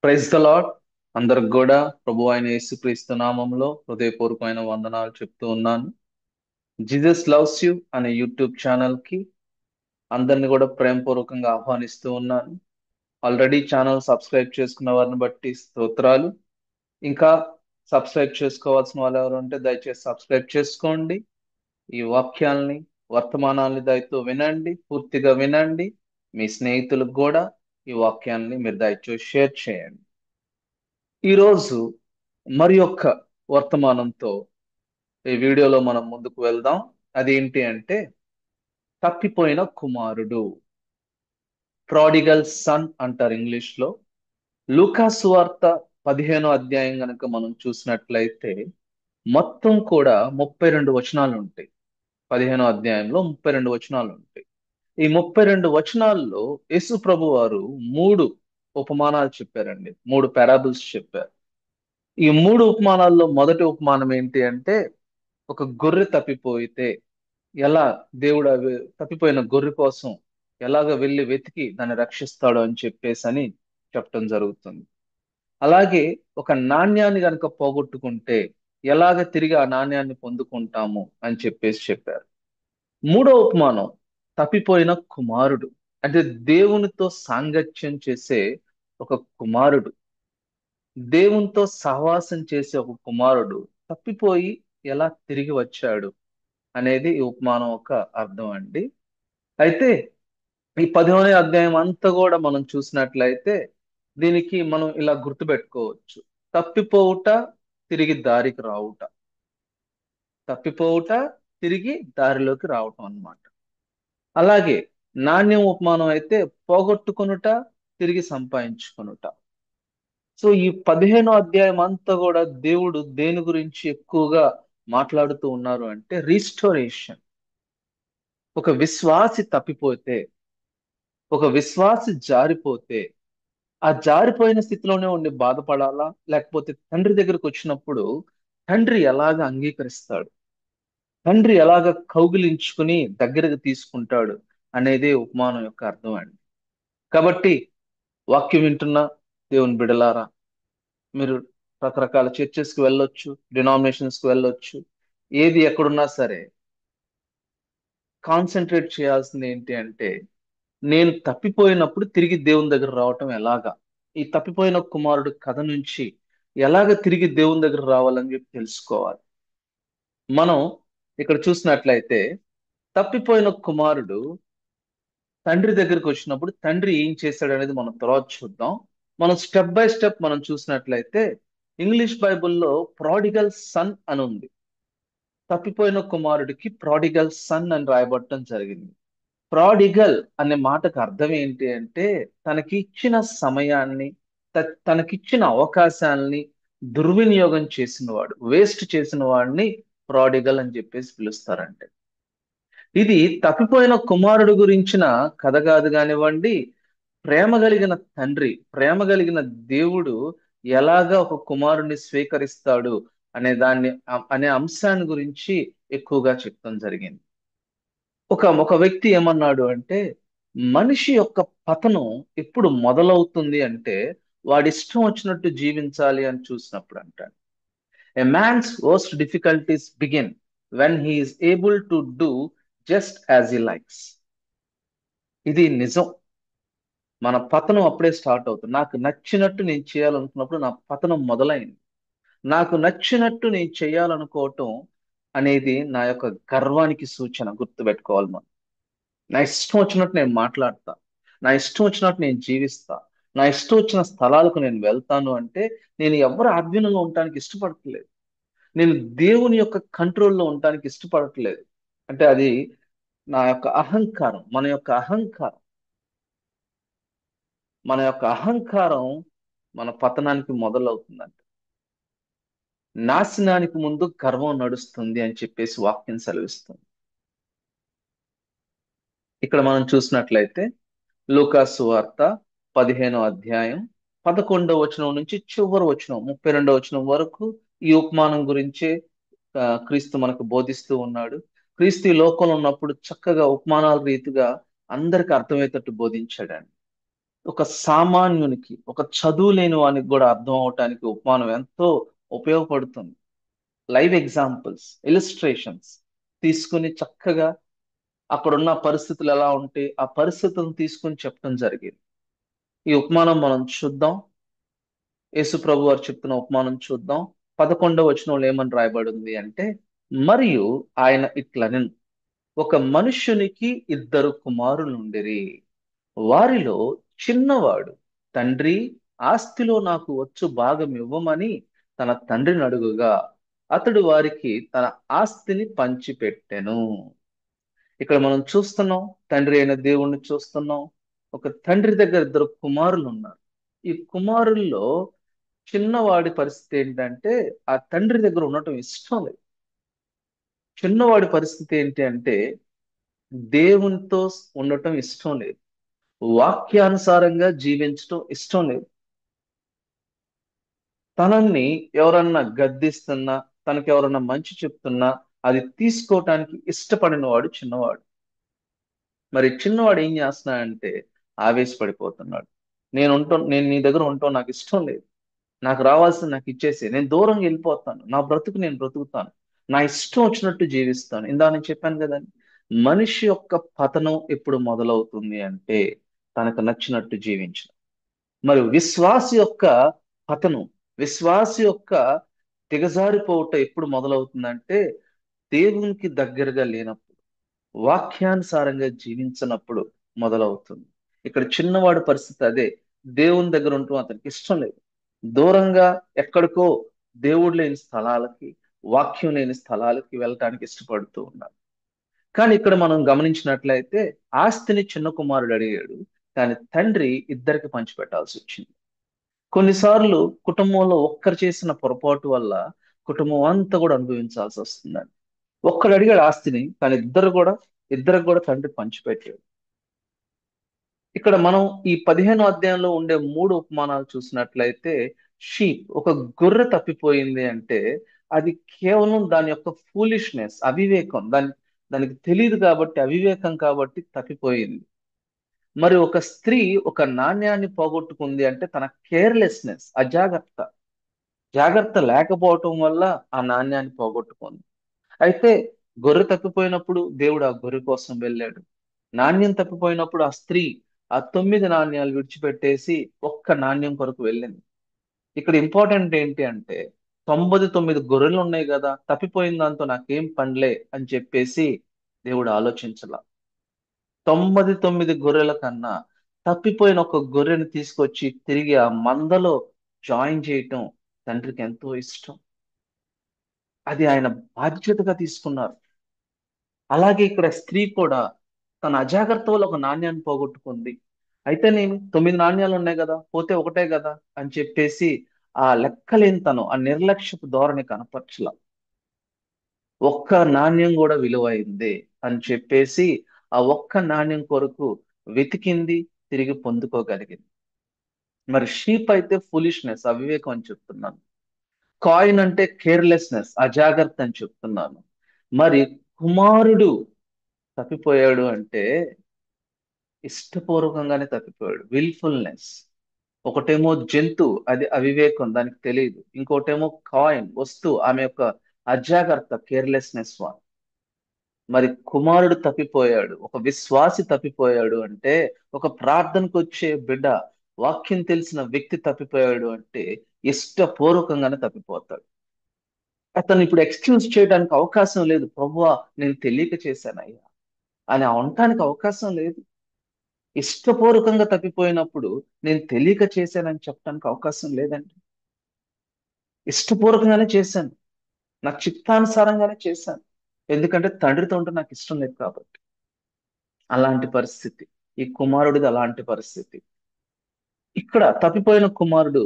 Praise the lord. అందరికి కూడా ప్రభు అయిన యేసుక్రీస్తు నామంలో హృదయపూర్వకమైన వందనాలు చెప్తూ ఉన్నాను. జీసస్ లవ్స్ యూ అనే యూట్యూబ్ ఛానల్ కి అందరిని కూడా ప్రేమపూర్వకంగా ఆహ్వానిస్తూ ఉన్నాను. ఆల్రెడీ ఛానల్ సబ్స్క్రైబ్ చేసుకున్న వారిని బట్టి స్తోత్రాలు. ఇంకా సబ్స్క్రైబ్ చేసుకోవాల్సిన వాళ్ళు ఎవరు ఉంటే దయచేసి సబ్స్క్రైబ్ చేసుకోండి. ఈ వాక్యాల్ని, వర్తమానాల్ని దయతో వినండి, పూర్తిగా వినండి. మీ స్నేహితులకు కూడా ఈ వాక్యాల్ని మీరు దయచేసి షేర్ చేయండి. ఈరోజు మరి యొక్క వర్తమానంతో ఈ వీడియోలో మనం ముందుకు వెళ్దాం. అదేంటి అంటే తప్పిపోయిన కుమారుడు, ప్రాడిగల్ సన్ అంటారు ఇంగ్లీష్ లో. లూకా సువార్త 15వ అధ్యాయం గనుక మనం చూసినట్లయితే మొత్తం కూడా 32 వచనాలు ఉంటాయి. 15వ అధ్యాయంలో 32 వచనాలు ఉంటాయి. ఈ 32 వచనాల్లో యేసు ప్రభు వారు మూడు ఉపమానాలు చెప్పారండి. మూడు పారాబుల్స్ చెప్పారు. ఈ మూడు ఉపమానాల్లో మొదటి ఉపమానం ఏంటి అంటే ఒక గొర్రె తప్పిపోయితే ఎలా దేవుడు తప్పిపోయిన గొర్రె కోసం ఎలాగ వెళ్ళి వెతికి దాన్ని రక్షిస్తాడు అని చెప్పేసి అని చెప్పడం జరుగుతుంది. అలాగే ఒక నాణ్యాన్ని గనక పోగొట్టుకుంటే ఎలాగ తిరిగి ఆ నాణ్యాన్ని పొందుకుంటాము అని చెప్పేసి చెప్పారు. మూడో ఉపమానం తప్పిపోయిన కుమారుడు, అంటే దేవునితో సాంగత్యం చేసే ఒక కుమారుడు, దేవునితో సహవాసం చేసే ఒక కుమారుడు తప్పిపోయి ఎలా తిరిగి వచ్చాడు అనేది ఈ ఉపమానం ఒక అర్థం అండి. అయితే ఈ 15వ అధ్యాయం అంతా కూడా మనం చూసినట్లయితే దీనికి మనం ఇలా గుర్తుపెట్టుకోవచ్చు: తప్పిపోవుట, తిరిగి దారికి రావుట. తప్పిపోవుట, తిరిగి దారిలోకి రావటం అన్నమాట. అలాగే నాణ్యం ఉపమానం అయితే పోగొట్టుకొనుట, తిరిగి సంపాదించుకొనుట. సో ఈ 15వ అధ్యాయం అంతా కూడా దేవుడు దేని గురించి ఎక్కువగా మాట్లాడుతూ ఉన్నారు అంటే రీస్టోరేషన్. ఒక విశ్వాసి తప్పిపోతే, ఒక విశ్వాసి జారిపోతే ఆ జారిపోయిన స్థితిలోనే ఉండి బాధపడాలా, లేకపోతే తండ్రి దగ్గరకు వచ్చినప్పుడు తండ్రి ఎలాగ అంగీకరిస్తాడు, తండ్రి ఎలాగ కౌగిలించుకుని దగ్గరకు తీసుకుంటాడు అనేదే ఉపమానం యొక్క అర్థం అండి. కాబట్టి వాక్యం వింటున్న దేవుని బిడలారా, మీరు రకరకాల చర్చెస్కి వెళ్ళొచ్చు, డినామినేషన్స్కి వెళ్ళొచ్చు, ఏది ఎక్కడున్నా సరే కాన్సన్ట్రేట్ చేయాల్సింది ఏంటి అంటే నేను తప్పిపోయినప్పుడు తిరిగి దేవుని దగ్గర రావటం ఎలాగా, ఈ తప్పిపోయిన కుమారుడు కథ నుంచి ఎలాగ తిరిగి దేవుని దగ్గర రావాలని చెప్పి తెలుసుకోవాలి. మనం ఇక్కడ చూసినట్లయితే తప్పిపోయిన కుమారుడు తండ్రి దగ్గరికి వచ్చినప్పుడు తండ్రి ఏం చేశాడు అనేది మనం తర్వాత చూద్దాం. మనం స్టెప్ బై స్టెప్ మనం చూసినట్లయితే ఇంగ్లీష్ బైబిల్లో ప్రాడిగల్ సన్ అని ఉంది. తప్పిపోయిన కుమారుడికి ప్రాడిగల్ సన్ అని రాయబడటం జరిగింది. ప్రాడిగల్ అనే మాటకు అర్థం ఏంటి అంటే తనకి ఇచ్చిన సమయాన్ని, తనకిచ్చిన అవకాశాలని దుర్వినియోగం చేసిన వాడు, వేస్ట్ చేసిన వాడిని ప్రాడిగల్ అని చెప్పేసి పిలుస్తారంటే. ఇది తప్పిపోయిన కుమారుడు గురించిన కథ కాదు కానివ్వండి, ప్రేమ కలిగిన తండ్రి, ప్రేమ కలిగిన దేవుడు ఎలాగా ఒక కుమారుణ్ణి స్వీకరిస్తాడు అనే అంశాన్ని గురించి ఎక్కువగా చెప్తాం జరిగింది. ఒక వ్యక్తి ఏమన్నాడు అంటే మనిషి యొక్క పతనం ఎప్పుడు మొదలవుతుంది అంటే వాడి ఇష్టం వచ్చినట్టు జీవించాలి అని చూసినప్పుడు అంటాడు. A man's worst difficulties begin when he is able to do just as he likes. ఇది నిజం. మన పతనం అప్పుడే స్టార్ట్ అవుతుంది. నాకు నచ్చినట్టు నేను చేయాలనుకున్నప్పుడు నా పతనం మొదలైంది. నాకు నచ్చినట్టు నేను చేయాలనుకోవటం అనేది నా యొక్క గర్వానికి సూచన. గుర్తుపెట్టుకోవాలి మనం. నా ఇష్టం వచ్చినట్టు నేను మాట్లాడతా, నా ఇష్టం వచ్చినట్టు నేను జీవిస్తా, నా ఇష్టం వచ్చిన స్థలాలకు నేను వెళ్తాను అంటే నేను ఎవరి ఆధీనంలో ఉండటానికి ఇష్టపడట్లేదు. నేను దేవుని యొక్క కంట్రోల్లో ఉండటానికి ఇష్టపడట్లేదు. అంటే అది నా యొక్క అహంకారం, మన యొక్క అహంకారం మన పతనానికి మొదలవుతుందంట. నాశనానికి ముందు గర్వం నడుస్తుంది అని చెప్పేసి వాక్యం సెలవిస్తుంది. ఇక్కడ మనం చూసినట్లయితే లూకా సువార్త 15వ అధ్యాయం 11వ వచనం నుంచి చివరి వచనం 32వ వచనం వరకు ఈ ఉపమానం గురించే క్రీస్తు మనకు బోధిస్తూ ఉన్నాడు. క్రీస్తు ఈ లోకంలో ఉన్నప్పుడు చక్కగా ఉపమానాల రీతిగా అందరికి అర్థమయ్యేటట్టు బోధించాడండి. ఒక సామాన్యునికి, ఒక చదువు లేని వానికి కూడా అర్థం అవటానికి ఉపమానం ఎంతో ఉపయోగపడుతుంది. లైవ్ ఎగ్జాంపుల్స్, ఇలిస్ట్రేషన్స్ తీసుకుని చక్కగా అక్కడున్న పరిస్థితులు ఎలా ఉంటే ఆ పరిస్థితులను తీసుకుని చెప్పడం జరిగింది. ఈ ఉపమానం మనం చూద్దాం. యేసు ప్రభు వారు చెప్తున్న ఉపమానం చూద్దాం. 11వ వచనంలో ఏమని రాయబడి ఉంది అంటే, మరియు ఆయన ఇట్లనెను, ఒక మనుష్యునికి ఇద్దరు కుమారులుండిరి. వారిలో చిన్నవాడు, తండ్రి, ఆస్తిలో నాకు వచ్చు భాగం ఇవ్వమని తన తండ్రిని అడుగుగా, అతడు వారికి తన ఆస్తిని పంచిపెట్టెను. ఇక్కడ మనం చూస్తున్నాం, తండ్రి అయిన దేవుణ్ణి చూస్తున్నాం. ఒక తండ్రి దగ్గర ఇద్దరు కుమారులు ఉన్నారు. ఈ కుమారుల్లో చిన్నవాడి పరిస్థితి ఏంటంటే ఆ తండ్రి దగ్గర ఉండటం ఇష్టం లేదు. చిన్నవాడి పరిస్థితి ఏంటి అంటే దేవునితో ఉండటం ఇష్టం లేదు, వాక్యానుసారంగా జీవించటం ఇష్టం లేదు. తనని ఎవరన్నా గద్దిస్తున్నా, తనకి ఎవరన్నా మంచి చెప్తున్నా అది తీసుకోవటానికి ఇష్టపడిన వాడు చిన్నవాడు. మరి చిన్నవాడు ఏం చేస్తున్నాడంటే ఆవేశపడిపోతున్నాడు. నేను నీ దగ్గర ఉంటాం నాకు ఇష్టం లేదు, నాకు రావాల్సింది నాకు ఇచ్చేసి నేను దూరంగా వెళ్ళిపోతాను, నా బ్రతుకు నేను బ్రతుకుతాను, నా ఇష్టం వచ్చినట్టు జీవిస్తాను. ఇందా నేను చెప్పాను కదండి, మనిషి యొక్క పతనం ఎప్పుడు మొదలవుతుంది అంటే తనకు నచ్చినట్టు జీవించడం. మరి విశ్వాసి యొక్క పతనం, విశ్వాసి యొక్క దిగజారిపోవటం ఎప్పుడు మొదలవుతుందంటే దేవునికి దగ్గరగా లేనప్పుడు, వాక్యానుసారంగా జీవించినప్పుడు మొదలవుతుంది. ఇక్కడ చిన్నవాడి పరిస్థితి అదే. దేవుని దగ్గర ఉండటం అతనికి ఇష్టం లేదు. దూరంగా ఎక్కడికో దేవుడు లేని స్థలాలకి, వాక్యం లేని స్థలాలకి వెళ్ళటానికి ఇష్టపడుతూ ఉన్నాడు. కానీ ఇక్కడ మనం గమనించినట్లయితే ఆస్తిని చిన్న కుమారుడు అడిగాడు, కానీ తండ్రి ఇద్దరికి పంచిపెట్టాల్సి వచ్చింది. కొన్నిసార్లు కుటుంబంలో ఒక్కరు చేసిన పొరపాటు వల్ల కుటుంబం అంతా కూడా అనుభవించాల్సి వస్తుందండి. ఒక్కడు అడిగాడు ఆస్తిని, కానీ ఇద్దరికి కూడా తండ్రి పంచిపెట్టాడు. ఇక్కడ మనం ఈ 15వ అధ్యాయంలో ఉండే మూడు ఉపమానాలు చూసినట్లయితే, ఒక గొర్రె తప్పిపోయింది అంటే అది కేవలం దాని యొక్క ఫూలిష్నెస్, అవివేకం, దానికి తెలియదు కాబట్టి, అవివేకం కాబట్టి తప్పిపోయింది. మరి ఒక స్త్రీ ఒక నాణ్యాన్ని పోగొట్టుకుంది అంటే తన కేర్లెస్నెస్, జాగ్రత్త లేకపోవటం వల్ల ఆ నాణ్యాన్ని పోగొట్టుకుంది. అయితే గొర్రె తప్పిపోయినప్పుడు దేవుడు ఆ గొర్రె కోసం వెళ్ళాడు. నాణ్యం తప్పిపోయినప్పుడు ఆ స్త్రీ ఆ 9 నాణ్యాలు విడిచిపెట్టేసి ఒక్క నాణ్యం కొరకు వెళ్ళింది. ఇక్కడ ఇంపార్టెంట్ ఏంటి అంటే 99 గొర్రెలు ఉన్నాయి కదా, తప్పిపోయిన దాంతో నాకేం పనిలే అని చెప్పేసి దేవుడు ఆలోచించాల. 99 గొర్రెల కన్నా తప్పిపోయిన ఒక గొర్రెని తీసుకొచ్చి తిరిగి ఆ మందలో జాయిన్ చేయటం తండ్రికి ఎంతో ఇష్టం. అది ఆయన బాధ్యతగా తీసుకున్నారు. అలాగే ఇక్కడ స్త్రీ కూడా తన అజాగ్రత్త వల్ల ఒక నాణ్యాన్ని పోగొట్టుకుంది. అయితే నేను 9 నాణ్యాలు ఉన్నాయి కదా, పోతే ఒకటే కదా అని చెప్పేసి ఆ లెక్కలేనితనం, ఆ నిర్లక్ష్యపు ధోరణి కనపరచల. ఒక్క నాణ్యం కూడా విలువైంది అని చెప్పేసి ఆ ఒక్క నాణ్యం కొరకు వెతికింది, తిరిగి పొందుకోగలిగింది. మరి షీప్ అయితే ఫులిష్నెస్, అవివేకం అని చెప్తున్నాను. కాయిన్ అంటే కేర్లెస్నెస్, అజాగ్రత్త అని చెప్తున్నాను. మరి కుమారుడు తప్పిపోయాడు అంటే ఇష్టపూర్వకంగానే తప్పిపోయాడు, విల్ఫుల్నెస్. ఒకటేమో జంతువు, అది అవివేకం, దానికి తెలియదు. ఇంకోటేమో కాయిన్, వస్తువు, ఆమె యొక్క అజాగ్రత్త, కేర్లెస్నెస్ వన్. మరి కుమారుడు తప్పిపోయాడు, ఒక విశ్వాసి తప్పిపోయాడు అంటే, ఒక ప్రార్థనకు వచ్చే బిడ్డ, వాక్యం తెలిసిన వ్యక్తి తప్పిపోయాడు అంటే ఇష్టపూర్వకంగానే తప్పిపోతాడు. అతను ఇప్పుడు ఎక్స్క్యూజ్ చేయడానికి అవకాశం లేదు. ప్రభువా నేను తెలియక చేశానయ్యా అని అనటానికి అవకాశం లేదు. ఇష్టపూర్వకంగా తప్పిపోయినప్పుడు నేను తెలియక చేశానని చెప్పడానికి అవకాశం లేదండి. ఇష్టపూర్వకంగానే చేశాను, నా చిత్తానుసారంగానే చేశాను. ఎందుకంటే తండ్రితో ఉంటే నాకు ఇష్టం లేదు కాబట్టి. అలాంటి పరిస్థితి ఈ కుమారుడిది, అలాంటి పరిస్థితి. ఇక్కడ తప్పిపోయిన కుమారుడు,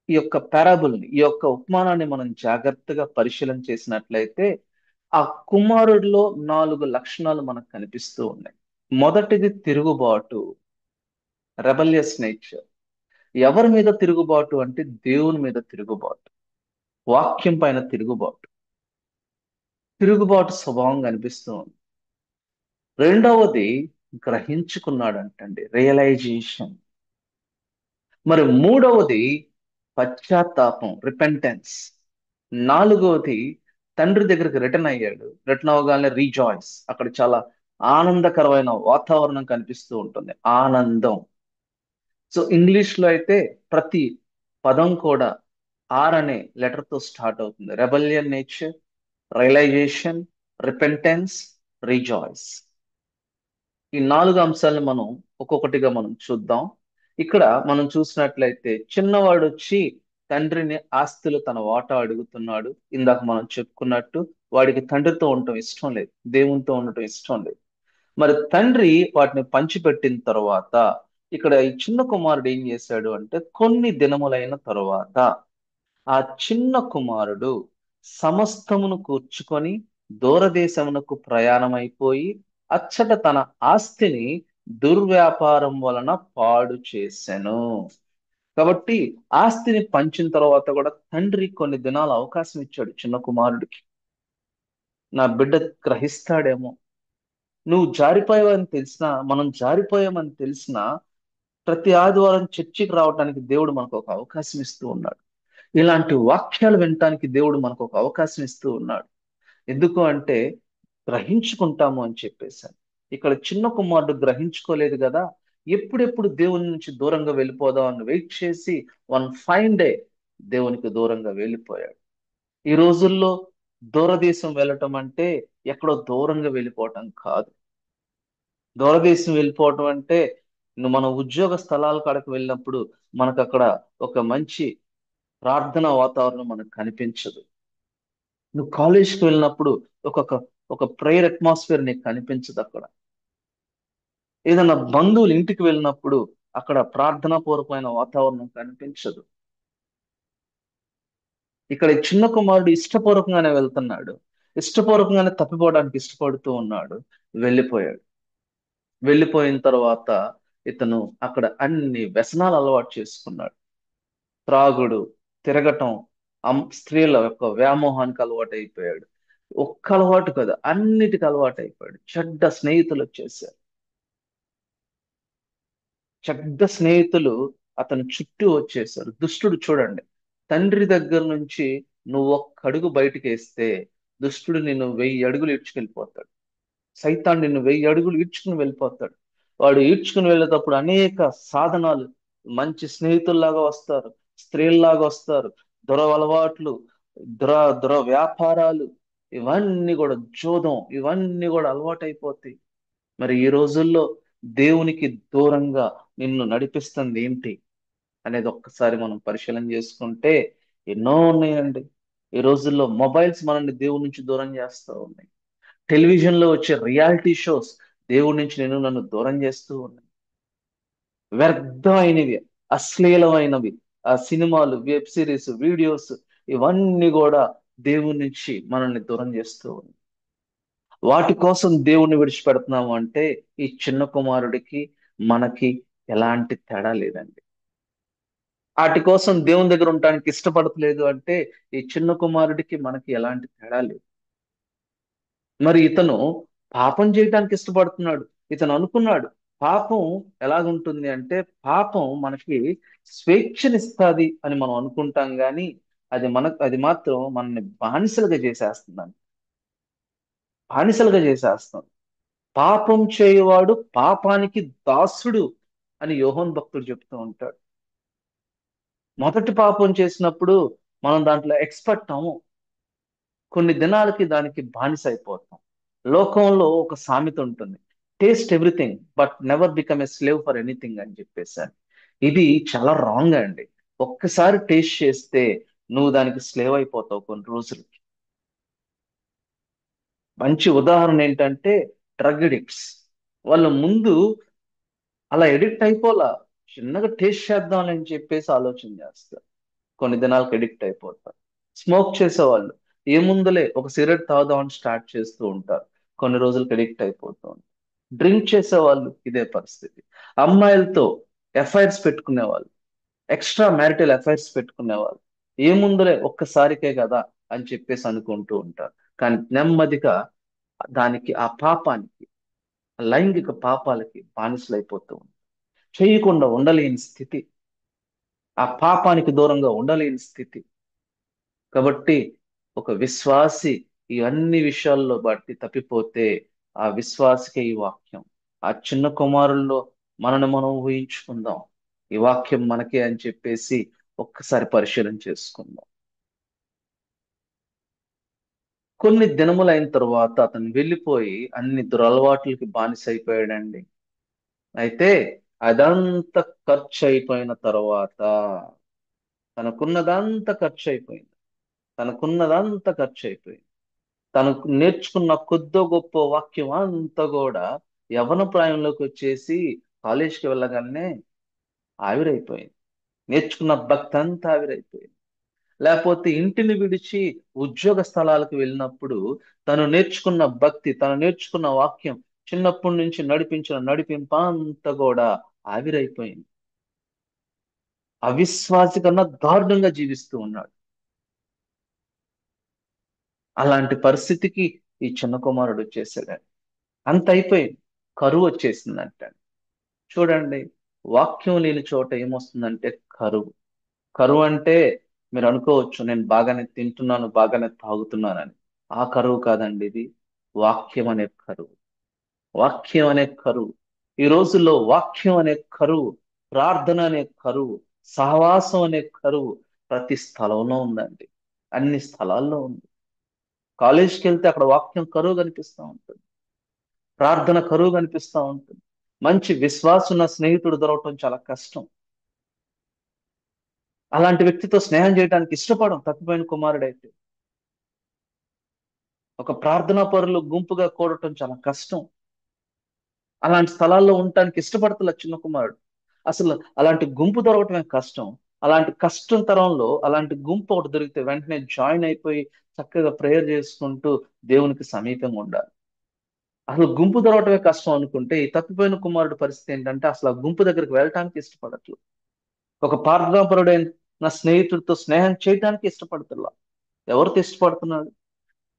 ఈ యొక్క పారాబుల్ని, ఈ యొక్క ఉపమానాన్ని మనం జాగ్రత్తగా పరిశీలన చేసినట్లయితే ఆ కుమారుడిలో 4 లక్షణాలు మనకు కనిపిస్తూ ఉన్నాయి. మొదటిది తిరుగుబాటు, రెబలియస్ నేచర్. ఎవరి మీద తిరుగుబాటు అంటే దేవుని మీద తిరుగుబాటు, వాక్యం పైన తిరుగుబాటు స్వభావం కనిపిస్తూ ఉంది. రెండవది గ్రహించుకున్నాడంటండి, రియలైజేషన్. మరి మూడవది పశ్చాత్తాపం, రిపెంటెన్స్. నాలుగవది తండ్రి దగ్గరికి రిటర్న్ అయ్యాడు. రిటర్న్ అవగానే రీజాయిస్, అక్కడ చాలా ఆనందకరమైన వాతావరణం కనిపిస్తూ ఉంటుంది, ఆనందం. సో ఇంగ్లీష్ లో అయితే ప్రతి పదం కూడా ఆర్ అనే లెటర్ తో స్టార్ట్ అవుతుంది. Rebellion nature, realisation, repentance, rejoice. ఈ నాలుగు అంశాలను మనం ఒక్కొక్కటిగా మనం చూద్దాం. ఇక్కడ మనం చూసినట్లయితే చిన్నవాడు వచ్చి తండ్రిని ఆస్తులు తన వాటా అడుగుతున్నాడు. ఇందాక మనం చెప్పుకున్నట్టు వాడికి తండ్రితో ఉండటం ఇష్టం లేదు, దేవునితో ఉండటం ఇష్టం లేదు. మరి తండ్రి వాటిని పంచిపెట్టిన తర్వాత ఇక్కడ ఈ చిన్న కుమారుడు ఏం చేశాడు అంటే, కొన్ని దినములైన తరువాత ఆ చిన్న కుమారుడు సమస్తమును కూర్చుకొని దూరదేశమునకు ప్రయాణమైపోయి అచ్చట తన ఆస్తిని దుర్వ్యాపారం వలన పాడు చేసెను. కాబట్టి ఆస్తిని పంచిన తర్వాత కూడా తండ్రి కొన్ని దినాల అవకాశం ఇచ్చాడు చిన్న కుమారుడికి. నా బిడ్డ గ్రహిస్తాడేమో. నువ్వు జారిపోయావని తెలిసినా, మనం జారిపోయామని తెలిసినా, ప్రతి ఆదివారం చర్చికి రావడానికి దేవుడు మనకు ఒక అవకాశం ఇస్తూ ఉన్నాడు. ఇలాంటి వాక్యాలు వినటానికి దేవుడు మనకు ఒక అవకాశం ఇస్తూ ఉన్నాడు. ఎందుకు అంటే గ్రహించుకుంటాము అని చెప్పేశాను. ఇక్కడ చిన్న కుమారుడు గ్రహించుకోలేదు కదా, ఎప్పుడెప్పుడు దేవుని నుంచి దూరంగా వెళ్ళిపోదాం అని వెయిట్ చేసి వన్ ఫైన్ డే దేవునికి దూరంగా వెళ్ళిపోయాడు. ఈ రోజుల్లో దూరదేశం వెళ్ళటం అంటే ఎక్కడో దూరంగా వెళ్ళిపోవటం కాదు. దూరదేశం వెళ్ళిపోవటం అంటే నువ్వు మన ఉద్యోగ స్థలాల కాడకు వెళ్ళినప్పుడు మనకు అక్కడ ఒక మంచి ప్రార్థనా వాతావరణం మనకు కనిపించదు. నువ్వు కాలేజ్కి వెళ్ళినప్పుడు ఒక్కొక్క ఒక ప్రేయర్ అట్మాస్ఫియర్ నీకు కనిపించదు అక్కడ. ఏదైనా బంధువులు ఇంటికి వెళ్ళినప్పుడు అక్కడ ప్రార్థనా పూర్వకమైన వాతావరణం కనిపించదు. ఇక్కడ ఈ చిన్న కుమారుడు ఇష్టపూర్వకంగానే వెళ్తున్నాడు, ఇష్టపూర్వకంగానే తప్పిపోవడానికి ఇష్టపడుతూ ఉన్నాడు. వెళ్ళిపోయాడు. వెళ్ళిపోయిన తర్వాత ఇతను అక్కడ అన్ని వ్యసనాలు అలవాటు చేసుకున్నాడు. త్రాగుడు, తిరగటం, స్త్రీల యొక్క వ్యామోహానికి అలవాటు అయిపోయాడు. ఒక్క అలవాటు కదా, అన్నిటికీ అలవాటు అయిపోయాడు. చెడ్డ స్నేహితులు వచ్చేసారు. చెడ్డ స్నేహితులు అతని చుట్టూ వచ్చేసారు. దుష్టుడు చూడండి, తండ్రి దగ్గర నుంచి నువ్వు ఒక్క అడుగు బయటికి వేస్తే దుష్టుడు నిన్ను 1000 అడుగులు ఈడ్చుకెళ్ళిపోతాడు. సైతాన్ నిన్ను 1000 అడుగులు ఈడ్చుకుని వెళ్ళిపోతాడు. వాడు ఈడ్చుకుని వెళ్ళేటప్పుడు అనేక సాధనాలు, మంచి స్నేహితుల్లాగా వస్తారు, స్త్రీల్లాగా వస్తారు, అలవాట్లు, దుర దుర వ్యాపారాలు, ఇవన్నీ కూడా జోదం, ఇవన్నీ కూడా అలవాటైపోతాయి. మరి ఈ రోజుల్లో దేవునికి దూరంగా నిన్ను నడిపిస్తుంది ఏంటి అనేది ఒక్కసారి మనం పరిశీలన చేసుకుంటే ఎన్నో ఉన్నాయండి. ఈ రోజుల్లో మొబైల్స్ మనల్ని దేవుడి నుంచి దూరం చేస్తూ ఉన్నాయి. టెలివిజన్ లో వచ్చే రియాలిటీ షోస్ దేవుడి నుంచి నన్ను దూరం చేస్తూ ఉన్నాయి. వ్యర్థమైనవి, అశ్లీలమైనవి ఆ సినిమాలు, వెబ్ సిరీస్, వీడియోస్, ఇవన్నీ కూడా దేవుడి నుంచి మనల్ని దూరం చేస్తూ ఉన్నాయి. వాటి కోసం దేవుణ్ణి విడిచిపెడుతున్నాము అంటే ఈ చిన్న కుమారుడికి మనకి ఎలాంటి తేడా లేదండి. వాటి కోసం దేవుని దగ్గర ఉండటానికి ఇష్టపడట్లేదు అంటే ఈ చిన్న కుమారుడికి మనకి ఎలాంటి తేడా లేదు. మరి ఇతను పాపం చేయడానికి ఇష్టపడుతున్నాడు. ఇతను అనుకున్నాడు పాపం ఎలాగుంటుంది అంటే, పాపం మనకి స్వేచ్ఛనిస్తుంది అని మనం అనుకుంటాం కానీ అది మాత్రం మనల్ని బానిసలుగా చేసేస్తుందండి. బానిసలుగా చేసేస్తాం. పాపం చేయువాడు పాపానికి దాసుడు అని యోహోన్ భక్తుడు చెప్తూ ఉంటాడు. మొదటి పాపం చేసినప్పుడు మనం దాంట్లో ఎక్స్పర్ట్ అవ్వం. కొన్ని దినాలకి దానికి బానిస అయిపోతాం. లోకంలో ఒక సామెత ఉంటుంది, taste everything but never become a slave for anything అని చెప్పేసాను. ఇది చాలా రాంగ్ అండి. ఒక్కసారి టేస్ట్ చేస్తే నువ్వు దానికి స్లేవ్ అయిపోతావు కొన్ని రోజులకి. మంచి ఉదాహరణ ఏంటంటే డ్రగ్ ఎడిక్ట్స్. వాళ్ళ ముందు అలా ఎడిక్ట్ అయిపోలా, చిన్నగా టేస్ట్ చేద్దామని చెప్పేసి ఆలోచన చేస్తారు, కొన్ని దినాలకు ఎడిక్ట్ అయిపోతారు. స్మోక్ చేసేవాళ్ళు ఏముందులే ఒక సిగరెట్ తాగుదామని స్టార్ట్ చేస్తూ ఉంటారు, కొన్ని రోజులకు ఎడిక్ట్ అయిపోతూ ఉంటారు. డ్రింక్ చేసేవాళ్ళు ఇదే పరిస్థితి. అమ్మాయిలతో ఎఫ్ఐఆర్స్ పెట్టుకునేవాళ్ళు, ఎక్స్ట్రా మ్యారిటల్ ఎఫ్ఐఆర్స్ పెట్టుకునేవాళ్ళు ఏముందులే ఒక్కసారికే కదా అని చెప్పేసి అనుకుంటూ ఉంటారు. కానీ నెమ్మదిగా దానికి, ఆ పాపానికి, లైంగిక పాపాలకి బానిసలైపోతూ ఉంటారు. చేయకుండా ఉండలేని స్థితి. ఆ పాపానికి దూరంగా ఉండలేని స్థితి. కాబట్టి ఒక విశ్వాసి ఈ అన్ని విషయాల్లో బట్టి తప్పిపోతే ఆ విశ్వాసికే ఈ వాక్యం. ఆ చిన్న కుమారుల్లో మనను మనం ఊహించుకుందాం. ఈ వాక్యం మనకే అని చెప్పేసి ఒక్కసారి పరిశీలన చేసుకుందాం. కొన్ని దినములైన తరువాత అతను వెళ్ళిపోయి అన్ని దురలవాట్లకి బానిసైపోయాడండి. అయితే అదంతా ఖర్చు అయిపోయిన తర్వాత తనకున్నదంతా ఖర్చు అయిపోయింది. తనకున్నదంతా ఖర్చు అయిపోయింది. తనకు నేర్చుకున్న కొద్దో గొప్ప వాక్యం అంతా కూడా యవ్వన ప్రాయంలోకి వచ్చేసి కాలేజీకి వెళ్ళగానే ఆవిరైపోయింది. నేర్చుకున్న భక్తి అంతా ఆవిరైపోయింది. లేకపోతే ఇంటిని విడిచి ఉద్యోగ స్థలాలకు వెళ్ళినప్పుడు తను నేర్చుకున్న భక్తి, తను నేర్చుకున్న వాక్యం, చిన్నప్పటి నుంచి నడిపించిన నడిపింపు అంతా కూడా ఆవిరైపోయింది. అవిశ్వాసి కన్నా దారుణంగా జీవిస్తూ ఉన్నాడు. అలాంటి పరిస్థితికి ఈ చిన్న కుమారుడు వచ్చేసాడు. అంత అయిపోయింది. కరువు వచ్చేసిందంట. చూడండి, వాక్యం లేని చోట ఏమొస్తుందంటే కరువు. కరువు అంటే మీరు అనుకోవచ్చు నేను బాగానే తింటున్నాను, బాగానే తాగుతున్నానని. ఆ కరువు కాదండి ఇది. వాక్యం అనే కరువు. వాక్యం అనే కరువు. ఈ రోజుల్లో వాక్యం అనే కరువు, ప్రార్థన అనే కరువు, సహవాసం అనే కరువు ప్రతి స్థలంలో ఉందండి. అన్ని స్థలాల్లో ఉంది. కాలేజీకి వెళ్తే అక్కడ వాక్యం కరువు కనిపిస్తూ ఉంటుంది. ప్రార్థన కరువు కనిపిస్తూ ఉంటుంది. మంచి విశ్వాసున్న స్నేహితుడు దొరకటం చాలా కష్టం. అలాంటి వ్యక్తితో స్నేహం చేయడానికి ఇష్టపడం తప్పిపోయిన కుమారుడైతే. ఒక ప్రార్థనా పరులు గుంపుగా కూడటం చాలా కష్టం. అలాంటి స్థలాల్లో ఉండటానికి ఇష్టపడతల చిన్న కుమారుడు. అసలు అలాంటి గుంపు దొరకటమే కష్టం. అలాంటి కష్టం తరంలో అలాంటి గుంపు ఒకటి దొరికితే వెంటనే జాయిన్ అయిపోయి చక్కగా ప్రేయర్ చేసుకుంటూ దేవునికి సమీపంగా ఉండాలి. అసలు గుంపు దొరకటమే కష్టం అనుకుంటే ఈ తప్పిపోయిన కుమారుడు పరిస్థితి ఏంటంటే అసలు ఆ గుంపు దగ్గరికి వెళ్ళటానికి ఇష్టపడట్లేదు. ఒక ప్రార్థనాపరుడైన నా స్నేహితుడితో స్నేహం చేయడానికి ఇష్టపడుతున్నా. ఎవరితో ఇష్టపడుతున్నాడు?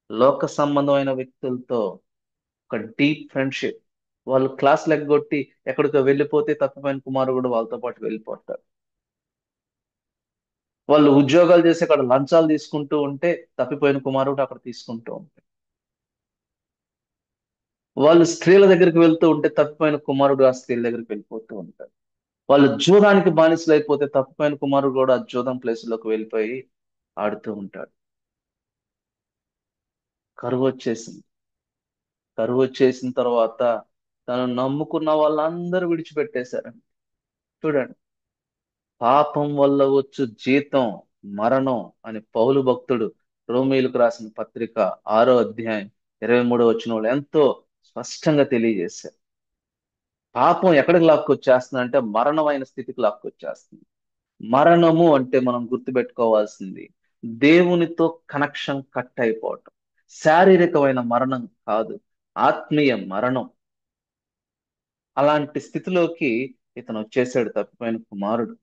లోక సంబంధమైన వ్యక్తులతో ఒక డీప్ ఫ్రెండ్షిప్. వాళ్ళు క్లాస్ ఎగ్గొట్టి ఎక్కడికో వెళ్ళిపోతే తప్పిపోయిన కుమారుడు కూడా వాళ్ళతో పాటు వెళ్ళిపోతారు. వాళ్ళు ఉద్యోగాలు చేసి అక్కడ లంచాలు తీసుకుంటూ ఉంటే తప్పిపోయిన కుమారుడు అక్కడ తీసుకుంటూ ఉంటాడు. వాళ్ళు స్త్రీల దగ్గరికి వెళ్తూ ఉంటే తప్పిపోయిన కుమారుడు ఆ స్త్రీల దగ్గరికి వెళ్ళిపోతూ ఉంటాడు. వాళ్ళు జూదానికి బానిసలు అయిపోతే తప్పిపోయిన కుమారుడు కూడా ఆ జూదం ప్లేస్ లోకి వెళ్ళిపోయి ఆడుతూ ఉంటాడు. కరువు వచ్చేసింది. కరువు వచ్చేసిన తర్వాత తను నమ్ముకున్న వాళ్ళందరూ విడిచిపెట్టేశారండి. చూడండి, పాపం వల్ల వచ్చు జీతం మరణం అని పౌలు భక్తుడు రోమీయులకు రాసిన పత్రిక 6వ అధ్యాయం 23వ వచనంలో ఎంతో స్పష్టంగా తెలియజేశారు. పాపం ఎక్కడికి లాక్కొచ్చేస్తుంది అంటే మరణమైన స్థితికి లాక్కొచ్చేస్తుంది. మరణము అంటే మనం గుర్తుపెట్టుకోవాల్సింది దేవునితో కనెక్షన్ కట్ అయిపోవటం. శారీరకమైన మరణం కాదు, ఆత్మీయ మరణం. అలాంటి స్థితిలోకి ఇతను వచ్చేసాడు తప్పిపోయిన కుమారుడు.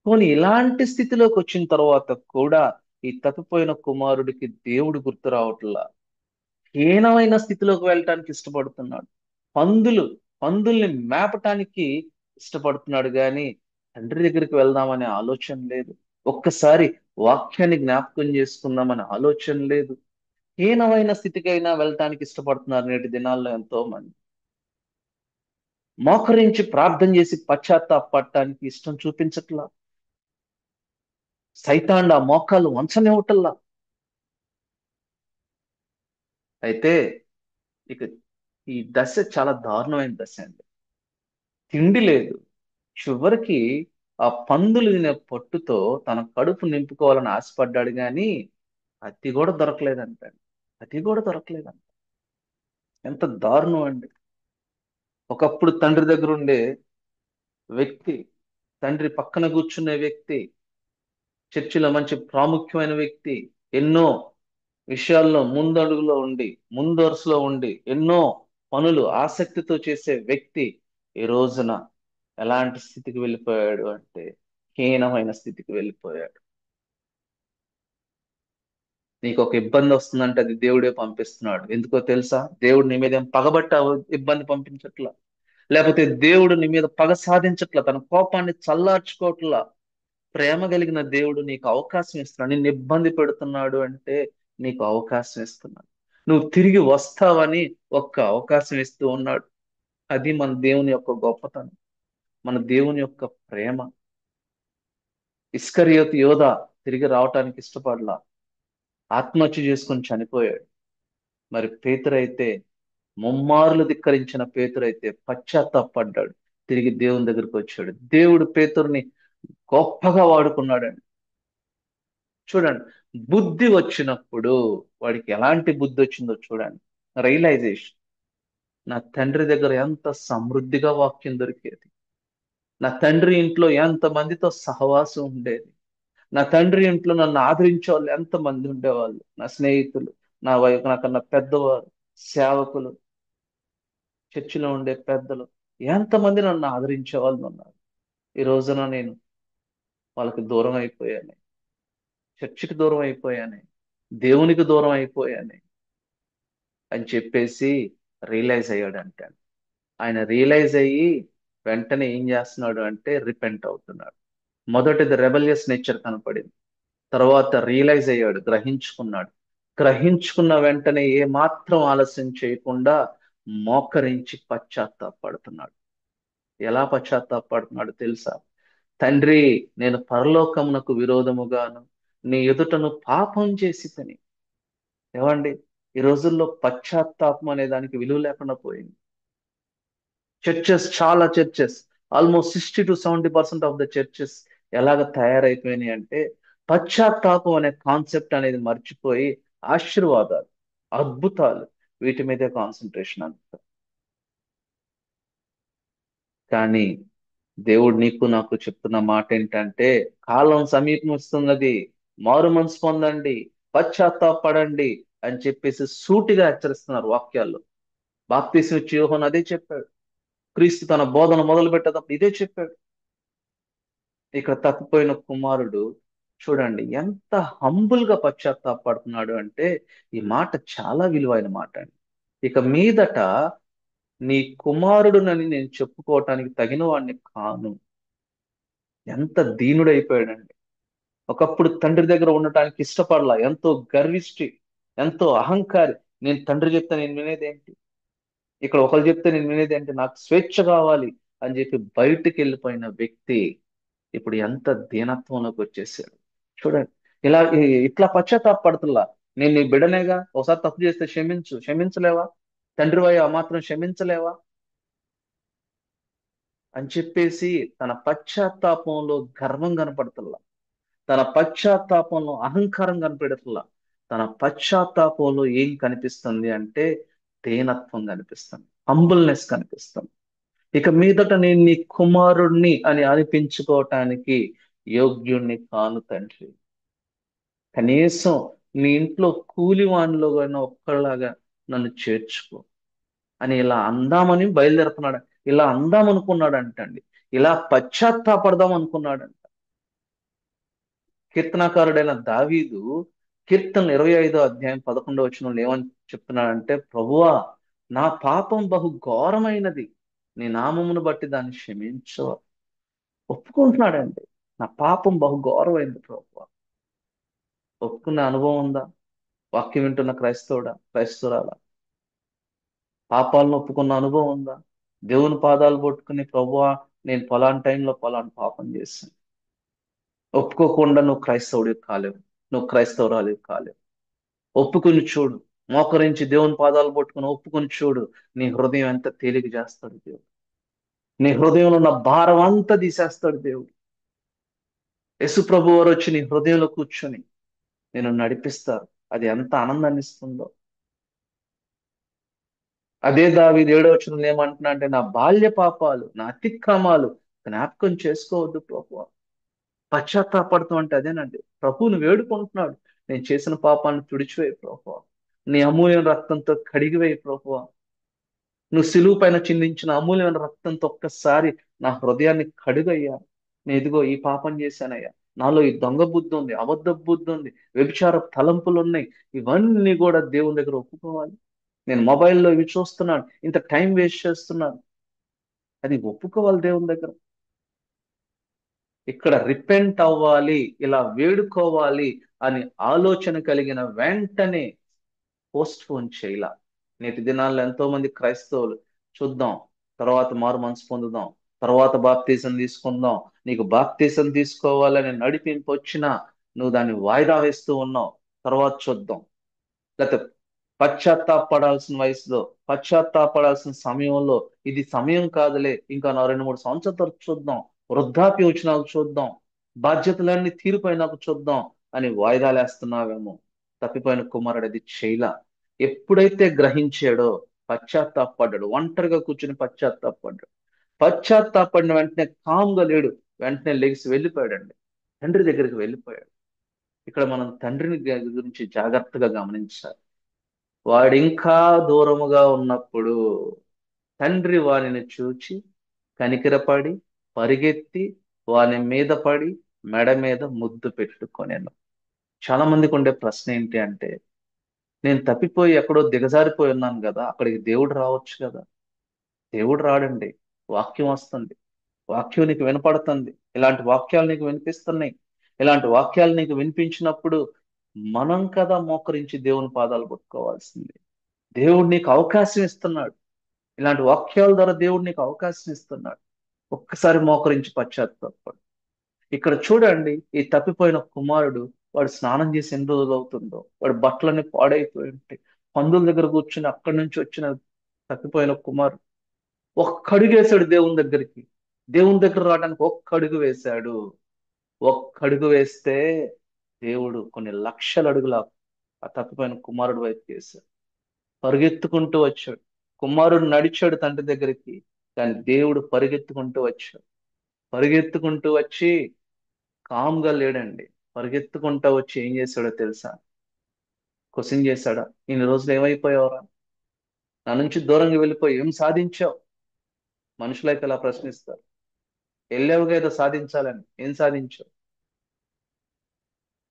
పోనీ ఇలాంటి స్థితిలోకి వచ్చిన తర్వాత కూడా ఈ తప్పిపోయిన కుమారుడికి దేవుడు గుర్తు రావట్లా. హీనమైన స్థితిలోకి వెళ్ళటానికి ఇష్టపడుతున్నాడు. పందులు పందుల్ని మేపటానికి ఇష్టపడుతున్నాడు గాని తండ్రి దగ్గరికి వెళ్దామనే ఆలోచన లేదు. ఒక్కసారి వాక్యాన్ని జ్ఞాపకం చేసుకుందామనే ఆలోచన లేదు. హీనమైన స్థితికైనా వెళ్ళటానికి ఇష్టపడుతున్నారు నేటి దినాల్లో ఎంతో మంది. మోకరించి ప్రార్థన చేసి పశ్చాత్తాపడటానికి ఇష్టం చూపించట్లా. సైతాండ మోకాలు వంచనివ్వటల్లా. అయితే ఇక ఈ దశ చాలా దారుణమైన దశ అండి. తిండి లేదు. చివరికి ఆ పందులు తినే పట్టుతో తన కడుపు నింపుకోవాలని ఆశపడ్డాడు గాని అది కూడా దొరకలేదంట. అది కూడా దొరకలేదంట. ఎంత దారుణం అండి. ఒకప్పుడు తండ్రి దగ్గర ఉండే వ్యక్తి, తండ్రి పక్కన కూర్చునే వ్యక్తి, చర్చిలో మంచి ప్రాముఖ్యమైన వ్యక్తి, ఎన్నో విషయాల్లో ముందడుగులో ఉండి ముందరుసలో ఉండి ఎన్నో పనులు ఆసక్తితో చేసే వ్యక్తి ఈ రోజున ఎలాంటి స్థితికి వెళ్ళిపోయాడు అంటే హీనమైన స్థితికి వెళ్ళిపోయాడు. నీకు ఒక ఇబ్బంది వస్తుందంటే అది దేవుడే పంపిస్తున్నాడు. ఎందుకో తెలుసా? దేవుడు నీ మీద ఏం పగబట్ట ఇబ్బంది పంపించట్లా. లేకపోతే దేవుడు నీ మీద పగ సాధించట్లా, తన కోపాన్ని చల్లార్చుకోవట్లా. ప్రేమ కలిగిన దేవుడు నీకు అవకాశం ఇస్తున్నాడు. నిన్ను ఇబ్బంది పెడుతున్నాడు అంటే నీకు అవకాశం ఇస్తున్నాడు. నువ్వు తిరిగి వస్తావని ఒక్క అవకాశం ఇస్తూ ఉన్నాడు. అది మన దేవుని యొక్క గొప్పతనం, మన దేవుని యొక్క ప్రేమ. ఇస్కరియోతు యోధ తిరిగి రావటానికి ఇష్టపడలా, ఆత్మహత్య చేసుకొని చనిపోయాడు. మరి పేతురైతే, ముమ్మార్లు ధిక్కరించిన పేతురైతే పశ్చాత్తాపడ్డాడు, తిరిగి దేవుని దగ్గరికి వచ్చాడు. దేవుడు పేతుర్ని గొప్పగా వాడుకున్నాడండి. చూడండి, బుద్ధి వచ్చినప్పుడు వాడికి ఎలాంటి బుద్ధి వచ్చిందో చూడండి. రియలైజేషన్, నా తండ్రి దగ్గర ఎంత సమృద్ధిగా వాక్యం దొరికేది, నా తండ్రి ఇంట్లో ఎంత మందితో సహవాసం ఉండేది, నా తండ్రి ఇంట్లో నన్ను ఆదరించే వాళ్ళు ఎంతమంది ఉండేవాళ్ళు, నా స్నేహితులు, నా వైపు నాకన్నా పెద్దవారు, సేవకులు, చర్చిలో ఉండే పెద్దలు, ఎంతమంది నన్ను ఆదరించే వాళ్ళు ఉన్నారు. ఈ రోజున నేను వాళ్ళకి దూరం అయిపోయాను, చర్చికి దూరం అయిపోయాను, దేవునికి దూరం అయిపోయాను అని చెప్పేసి రియలైజ్ అయ్యాడంట. ఆయన రియలైజ్ అయ్యి వెంటనే ఏం చేస్తున్నాడు అంటే రిపెంట్ అవుతున్నాడు. మొదటిది రెబలియస్ నేచర్ కనపడింది. తర్వాత రియలైజ్ అయ్యాడు, గ్రహించుకున్నాడు. గ్రహించుకున్న వెంటనే ఏ మాత్రం ఆలస్యం చేయకుండా మోకరించి పశ్చాత్తాపడుతున్నాడు. ఎలా పశ్చాత్తాపడుతున్నాడు తెలుసా? తండ్రి, నేను పరలోకమునకు విరోధముగాను నీ ఎదుటను పాపం చేసి తని. ఏమండి, ఈ రోజుల్లో పశ్చాత్తాపం అనే దానికి విలువ లేకుండా పోయింది. చర్చెస్, చాలా churches, almost 60 to 70% of the churches ఎలాగ తయారైపోయినాయి అంటే పశ్చాత్తాపం అనే కాన్సెప్ట్ అనేది మర్చిపోయి ఆశీర్వాదాలు, అద్భుతాలు, వీటి మీదే కాన్సన్ట్రేషన్ అంట. కానీ దేవుడు నీకు నాకు చెప్తున్న మాట ఏంటంటే, కాలం సమీపిస్తున్నది, మారు మనసు పొందండి, పశ్చాత్తాపడండి అని చెప్పేసి సూటిగా హెచ్చరిస్తున్నారు వాక్యాల్లో. బాప్తీసం ఇచ్చి యోహాను అదే చెప్పాడు. క్రీస్తు తన బోధన మొదలు పెట్టేటప్పుడు ఇదే చెప్పాడు. ఇక్కడ తప్పిపోయిన కుమారుడు చూడండి ఎంత హంబుల్ గా పశ్చాత్తాపడుతున్నాడు అంటే, ఈ మాట చాలా విలువైన మాట అండి. ఇక మీదట నీ కుమారుడునని నేను చెప్పుకోవటానికి తగిన వాడిని కాను. ఎంత దీనుడైపోయాడండి. ఒకప్పుడు తండ్రి దగ్గర ఉండటానికి ఇష్టపడలా, ఎంతో గర్విష్టి, ఎంతో అహంకారి. నేను తండ్రి చెప్తే నేను వినేదేంటి, ఇక్కడ ఒకరు చెప్తే నేను వినేదేంటి, నాకు స్వేచ్ఛ కావాలి అని చెప్పి బయటికి వెళ్ళిపోయిన వ్యక్తి ఇప్పుడు ఎంత దీనత్వంలోకి వచ్చేసాడు. చూడండి, ఇలా ఇట్లా పశ్చాత్తాపడుతులా. నేను నీ బిడనేగా, ఒకసారి తప్పు చేస్తే క్షమించు, క్షమించలేవా? తండ్రి ఆ మాత్రం క్షమించలేవా అని చెప్పేసి తన పశ్చాత్తాపంలో గర్వం కనపడుతుల్లా, తన పశ్చాత్తాపంలో అహంకారం కనిపెడుతుల్లా. తన పశ్చాత్తాపంలో ఏం కనిపిస్తుంది అంటే దీనత్వం కనిపిస్తుంది, హంబుల్నెస్ కనిపిస్తుంది. ఇక మీదట నేను నీ కుమారుణ్ణి అని అనిపించుకోవటానికి యోగ్యుణ్ణి కాను తండ్రి. కనీసం నీ ఇంట్లో కూలివానిలో అయినా ఒక్కలాగా నన్ను చేర్చుకో అని ఇలా అందామని బయలుదేరుతున్నాడు. ఇలా అందాం అనుకున్నాడంటండి, ఇలా పశ్చాత్తాపడదాం అనుకున్నాడంట. కీర్తనాకారుడైన దావీదు కీర్తన 25వ అధ్యాయం 11వ వచనంలో ఏమని చెప్తున్నాడంటే, ప్రభువా, నా పాపం బహు ఘోరమైనది, నీ నామమును బట్టి దాన్ని క్షమించు. ఒప్పుకుంటున్నాడండి, నా పాపం బహు ఘోరమైంది ప్రభువా. ఒప్పుకున్న అనుభవం ఉందా? వాక్యం వింటున్న క్రైస్తవుడా, క్రైస్తవురాలా, పాపాలను ఒప్పుకున్న అనుభవం ఉందా? దేవుని పాదాలు పట్టుకుని ప్రభువా, నేను పలానా టైంలో పలానా పాపం చేశాను. ఒప్పుకోకుండా నువ్వు క్రైస్తవుడివి కాలేవు, నువ్వు క్రైస్తవురాలివి కాలేవు. ఒప్పుకుని చూడు, మోకరించి దేవుని పాదాలు పట్టుకుని ఒప్పుకొని చూడు, నీ హృదయం ఎంత తేలిక చేస్తాడు దేవుడు. నీ హృదయంలో ఉన్న భారం అంతా తీసేస్తాడు దేవుడు. యేసు ప్రభు వారు వచ్చి నీ హృదయంలో కూర్చొని నేను నడిపిస్తారు. అది ఎంత ఆనందాన్ని ఇస్తుందో. అదే దావీదు 7వ వచనంలో ఏమంటున్నా అంటే, నా బాల్య పాపాలు, నా అతిక్రమాలు జ్ఞాపకం చేసుకోవద్దు ప్రభు. పశ్చాత్తాపడతాం అంటే అదేనండి. ప్రభువుని వేడుకుంటున్నాడు, నేను చేసిన పాపాన్ని తుడిచివేయి ప్రభు, నీ అమూల్యమైన రక్తంతో కడిగివేయి ప్రభు, నువ్వు సిలువు పైన చిందించిన అమూల్యమైన రక్తంతో ఒక్కసారి నా హృదయాన్ని కడుగయ్యా. నేను ఇదిగో ఈ పాపం చేశానయ్యా, నాలో ఈ దొంగ బుద్ధి ఉంది, అబద్ధ బుద్ధి ఉంది, వ్యభిచార తలంపులు ఉన్నాయి, ఇవన్నీ కూడా దేవుని దగ్గర ఒప్పుకోవాలి. నేను మొబైల్లో ఇవి చూస్తున్నాను, ఇంత టైం వేస్ట్ చేస్తున్నాను, అది ఒప్పుకోవాలి దేవుని దగ్గర. ఇక్కడ రిపెంట్ అవ్వాలి, ఇలా వేడుకోవాలి అని ఆలోచన కలిగిన వెంటనే పోస్ట్ పోన్ చేయాల. నేటి దినాల్లో ఎంతో మంది క్రైస్తవులు చూద్దాం, తర్వాత మారు మనసు పొందుదాం, తర్వాత బాప్తీసం తీసుకుందాం, నీకు బాప్తీసం తీసుకోవాలని నడిపింపు వచ్చినా నువ్వు దాన్ని వాయిదా వేస్తూ ఉన్నావు, తర్వాత చూద్దాం. లేకపోతే పశ్చాత్తాపడాల్సిన వయసులో, పశ్చాత్తాపడాల్సిన సమయంలో ఇది సమయం కాదులే, ఇంకా నా 2 3 సంవత్సరాల తర్వాత చూద్దాం, వృద్ధాప్య వచ్చినాక చూద్దాం, బాధ్యతలన్నీ తీరిపోయినాక చూద్దాం అని వాయిదాలు వేస్తున్నావేమో. తప్పిపోయిన కుమారుడు అది చేయలా. ఎప్పుడైతే గ్రహించాడో పశ్చాత్తాపడ్డాడు, ఒంటరిగా కూర్చుని పశ్చాత్తాపడ్డాడు. పశ్చాత్తాపడిన వెంటనే కామ్గా లేడు, వెంటనే లెగిసి వెళ్ళిపోయాడండి, తండ్రి దగ్గరికి వెళ్ళిపోయాడు. ఇక్కడ మనం తండ్రిని గురించి జాగ్రత్తగా గమనించాలి. వాడింకా దూరముగా ఉన్నప్పుడు తండ్రి వానిని చూచి కనికిరపడి పరిగెత్తి వాని మీద పడి మెడ మీద ముద్దు పెట్టుకొనెను. చాలా మందికి ఉండే ప్రశ్న ఏంటి అంటే, నేను తప్పిపోయి ఎక్కడో దిగజారిపోయి ఉన్నాను కదా, అక్కడికి దేవుడు రావచ్చు కదా. దేవుడు రాడండి, వాక్యం వస్తుంది, వాక్యం నీకు వినపడుతుంది, ఇలాంటి వాక్యాలు నీకు వినిపిస్తున్నాయి. ఇలాంటి వాక్యాలు నీకు వినిపించినప్పుడు మనం కదా మోకరించి దేవుని పాదాలు పట్టుకోవాల్సింది. దేవుడు నీకు అవకాశం ఇస్తున్నాడు. ఇలాంటి వాక్యాల ద్వారా దేవుడు నీకు అవకాశం ఇస్తున్నాడు. ఒక్కసారి మోకరించి పశ్చాత్తాపడు. ఇక్కడ చూడండి, ఈ తప్పిపోయిన కుమారుడు, వాడు స్నానం చేసి ఎన్ని రోజులు అవుతుందో, వాడి బట్టలన్నీ పాడైపోయి ఉంటాయి, పందుల దగ్గర కూర్చుని అక్కడి నుంచి వచ్చిన తప్పిపోయిన కుమారుడు ఒక్కడుగేశాడు దేవుని దగ్గరికి. దేవుని దగ్గర రావడానికి ఒక్కడుగు వేశాడు. ఒక్కడుగు వేస్తే దేవుడు కొన్ని లక్షల అడుగుల ఆ తప్పిపోయిన కుమారుడు వైపు వేశాడు. పరిగెత్తుకుంటూ వచ్చాడు. కుమారుడు నడిచాడు తండ్రి దగ్గరికి, కానీ దేవుడు పరిగెత్తుకుంటూ వచ్చాడు. పరిగెత్తుకుంటూ వచ్చి కామ్గా లేడండి. పరిగెత్తుకుంటూ వచ్చి ఏం చేశాడో తెలుసా? క్వశ్చన్ చేశాడా, ఇన్ని రోజులు ఏమైపోయావురా, నా నుంచి దూరంగా వెళ్ళిపోయి ఏం సాధించావు? మనుషులైతే అలా ప్రశ్నిస్తారు. వెళ్ళావుగా ఏదో సాధించాలని, ఏం సాధించావు?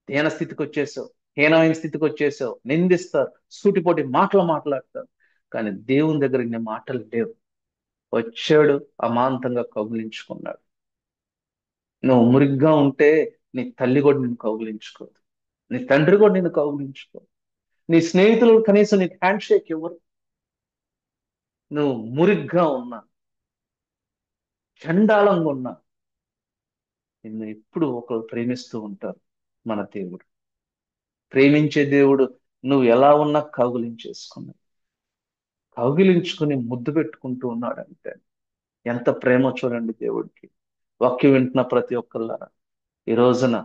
హీన స్థితికి వచ్చేసావు, హీనమైన స్థితికి వచ్చేసావు, నిందిస్తారు, సూటిపోటి మాటలు మాట్లాడతారు. కానీ దేవుని దగ్గర ఇన్ని మాటలు లేవు. వచ్చాడు, అమాంతంగా కౌగిలించుకున్నాడు. నువ్వు మురిగ్గా ఉంటే నీ తల్లి కూడా నిన్ను కౌగిలించుకోదు, నీ తండ్రి కూడా నిన్ను కౌగిలించుకోదు, నీ స్నేహితులు కనీసం నీకు హ్యాండ్ షేక్ ఇవ్వరు. నువ్వు మురిగ్గా ఉన్నా, చండాలంగా ఉన్నా, నిన్ను ఎప్పుడు ఒకరు ప్రేమిస్తూ ఉంటారు. మన దేవుడు, ప్రేమించే దేవుడు, నువ్వు ఎలా ఉన్నా కౌగిలించుకుని ముద్దు పెట్టుకుంటూ ఉన్నాడంటే ఎంత ప్రేమ చూడండి దేవుడికి. వాక్యం వింటున్న ప్రతి ఒక్కళ్ళారా, ఈ రోజున